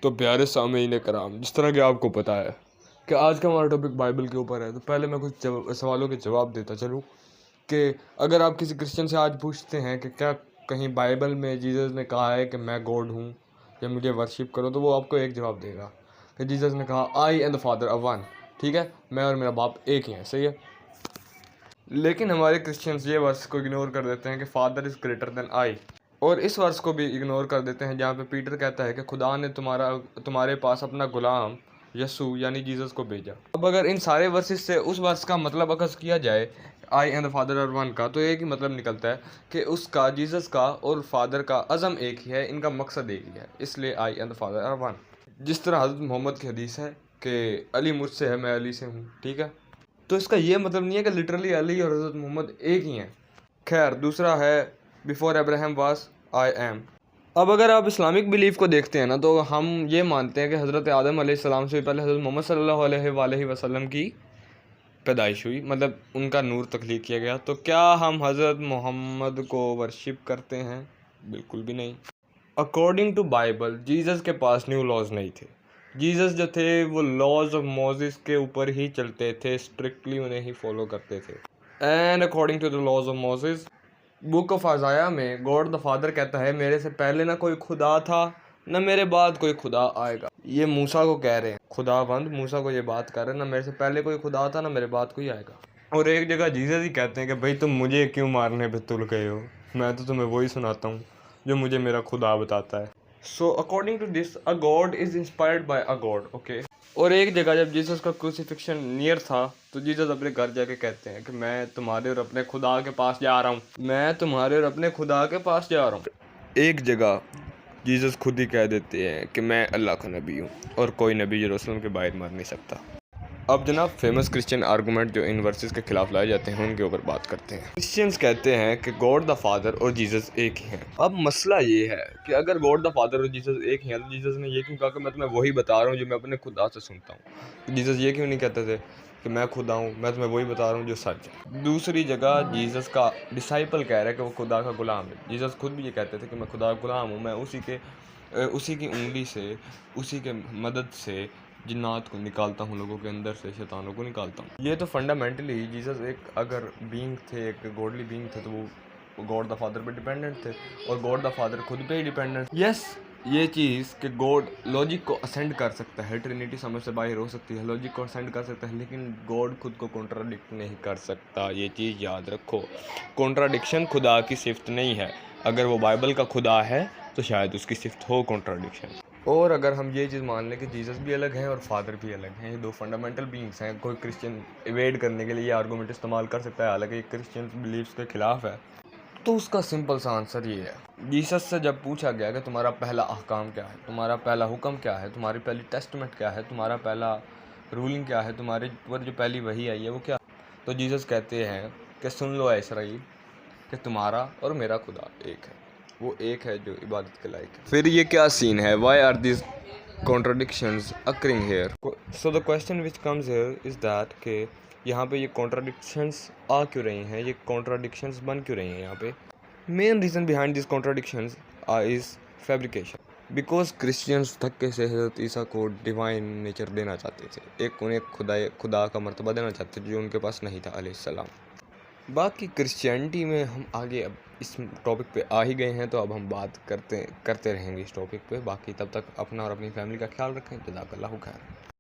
تو پیارے سامعین کرام، جس طرح کہ آپ کو پتہ ہے کہ آج کا ہمارا ٹاپک بائبل کے اوپر ہے، تو پہلے میں کچھ سوالوں کے جواب دیتا چلوں کہ اگر آپ کسی کرسچن سے آج پوچھتے ہیں کہ کیا کہیں بائبل میں جیزس نے کہا ہے کہ میں گاڈ ہوں یا مجھے ورشپ کرو، تو وہ آپ کو ایک جواب دے گا کہ جیزس نے کہا I and the father are one. ٹھیک ہے، میں اور میرا باپ ایک ہی ہیں. صحیح ہے. لیکن ہمارے کرسچنز یہ ورس کو اگنور کر دیتے ہیں کہ فادر از گریٹر دین آئی، اور اس ورس کو بھی اگنور کر دیتے ہیں جہاں پہ پیٹر کہتا ہے کہ خدا نے تمہارے پاس اپنا غلام یسوع یعنی جیزس کو بھیجا. اب اگر ان سارے ورسز سے اس ورس کا مطلب اخذ کیا جائے آئی اینڈ فادر آر ون کا، تو ایک ہی مطلب نکلتا ہے کہ اس کا جیزس کا اور فادر کا عزم ایک ہی ہے، ان کا مقصد ایک ہی ہے، اس لیے آئی اینڈ فادر آر ون. جس طرح حضرت محمد کی حدیث ہے کہ علی مجھ سے ہے، میں علی سے ہوں. ٹھیک ہے، تو اس کا یہ مطلب نہیں ہے کہ لٹرلی علی اور حضرت محمد ایک ہی ہیں. خیر، دوسرا ہے before Ibrahim was I am. اب اگر آپ اسلامک بیلیف کو دیکھتے ہیں نا، تو ہم یہ مانتے ہیں کہ حضرت آدم علیہ السلام سے پہلے حضرت محمد صلی اللہ علیہ وآلہ وسلم کی پیدائش ہوئی، مطلب ان کا نور تخلیق کیا گیا. تو کیا ہم حضرت محمد کو ورشپ کرتے ہیں؟ بالکل بھی نہیں. اکارڈنگ ٹو بائبل جیزس کے پاس نیو لاز نہیں تھے. جیزس جو تھے وہ لاز آف موزس کے اوپر ہی چلتے تھے، اسٹرکٹلی انہیں ہی فالو کرتے تھے. And according to the laws of Moses, book of Isaiah میں گاڈ دا فادر کہتا ہے میرے سے پہلے نہ کوئی خدا تھا نہ میرے بعد کوئی خدا آئے گا. یہ موسیٰ کو کہہ رہے ہیں، خدا بند موسیٰ کو یہ بات کر رہے ہیں، نہ میرے سے پہلے کوئی خدا تھا نہ میرے بعد کوئی آئے گا. اور ایک جگہ جیزس ہی کہتے ہیں کہ بھائی تم مجھے کیوں مارنے پہ تل گئے ہو، میں تو تمہیں وہی سناتا ہوں جو مجھے میرا خدا بتاتا ہے. So according to this a God is inspired by a God. Okay. اور ایک جگہ جب جیسس کا کروسیفکشن نیئر تھا تو جیسس اپنے گھر جا کے کہتے ہیں کہ میں تمہارے اور اپنے خدا کے پاس جا رہا ہوں، میں تمہارے اور اپنے خدا کے پاس جا رہا ہوں. ایک جگہ جیسس خود ہی کہہ دیتے ہیں کہ میں اللہ کا نبی ہوں اور کوئی نبی یروشلم کے باہر مر نہیں سکتا. اب جناب فیمس کرسچن آرگومنٹ جو ان ورسز کے خلاف لائے جاتے ہیں ان کے اوپر بات کرتے ہیں. کرسچنز کہتے ہیں کہ گاڈ دا فادر اور جیزس ایک ہی ہیں. اب مسئلہ یہ ہے کہ اگر گاڈ دا فادر اور جیزس ایک ہی ہیں تو جیزس نے یہ کیوں کہا کہ میں تمہیں وہی بتا رہا ہوں جو میں اپنے خدا سے سنتا ہوں؟ جیزس یہ کیوں نہیں کہتے تھے کہ میں خدا ہوں، میں تمہیں وہی بتا رہا ہوں جو سچ ہے؟ دوسری جگہ جیزس کا ڈسائپل کہہ رہا ہے کہ وہ خدا کا غلام ہے. جیزس خود بھی یہ کہتے تھے کہ میں خدا کا غلام ہوں، میں اسی کی انگلی سے، اسی کے مدد سے جنات کو نکالتا ہوں، لوگوں کے اندر سے شیطانوں کو نکالتا ہوں. یہ تو فنڈامنٹلی جیزس ایک اگر بینگ تھے، ایک گاڈلی بینگ تھے، تو وہ گاڈ دا فادر پہ ڈیپینڈنٹ تھے اور گاڈ دا فادر خود پہ ہی ڈیپینڈنٹ. یس، یہ چیز کہ گاڈ لاجک کو اسینڈ کر سکتا ہے، ٹرینیٹی سمجھ سے باہر ہو سکتی ہے، لاجک کو اسینڈ کر سکتا ہے، لیکن گاڈ خود کو کنٹراڈکٹ نہیں کر سکتا. یہ چیز یاد رکھو، کنٹراڈکشن خدا کی صفت نہیں ہے. اگر وہ بائبل کا خدا ہے تو شاید اس کی صفت ہو کنٹراڈکشن. اور اگر ہم یہ چیز مان لیں کہ جیزس بھی الگ ہیں اور فادر بھی الگ ہیں، یہ دو فنڈامنٹل بینگس ہیں، کوئی کرسچن ایویڈ کرنے کے لیے یہ آرگومنٹ استعمال کر سکتا ہے، حالانکہ یہ کرسچن بلیفس کے خلاف ہے. تو اس کا سمپل سا آنسر یہ ہے. جیسس سے جب پوچھا گیا کہ تمہارا پہلا احکام کیا ہے، تمہارا پہلا حکم کیا ہے، تمہاری پہلی ٹیسٹمنٹ کیا ہے، تمہارا پہلا رولنگ کیا ہے، تمہارے اوپر جو پہلی وحی آئی ہے وہ کیا، تو جیسس کہتے ہیں کہ سن لو اے اسرائیل کہ تمہارا اور میرا خدا ایک ہے، وہ ایک ہے جو عبادت کے لائق ہے. پھر یہ کیا سین ہے؟ Why are these contradictions occurring here? So the question which comes here is that کہ یہاں پہ یہ contradictions آ کیوں رہی ہیں، یہ contradictions بن کیوں رہی ہیں یہاں پہ؟ main reason behind these contradictions is fabrication. because Christians دھکے سے حضرت عیسیٰ کو ڈیوائن نیچر دینا چاہتے تھے، انہیں خدا کا مرتبہ دینا چاہتے تھے جو ان کے پاس نہیں تھا علیہ السلام. باقی کرسچینٹی میں ہم آگے اب اس ٹاپک پہ آ ہی گئے ہیں، تو اب ہم بات کرتے رہیں گے اس ٹاپک پہ. باقی تب تک اپنا اور اپنی فیملی کا خیال رکھیں. جزاک اللہ خیر.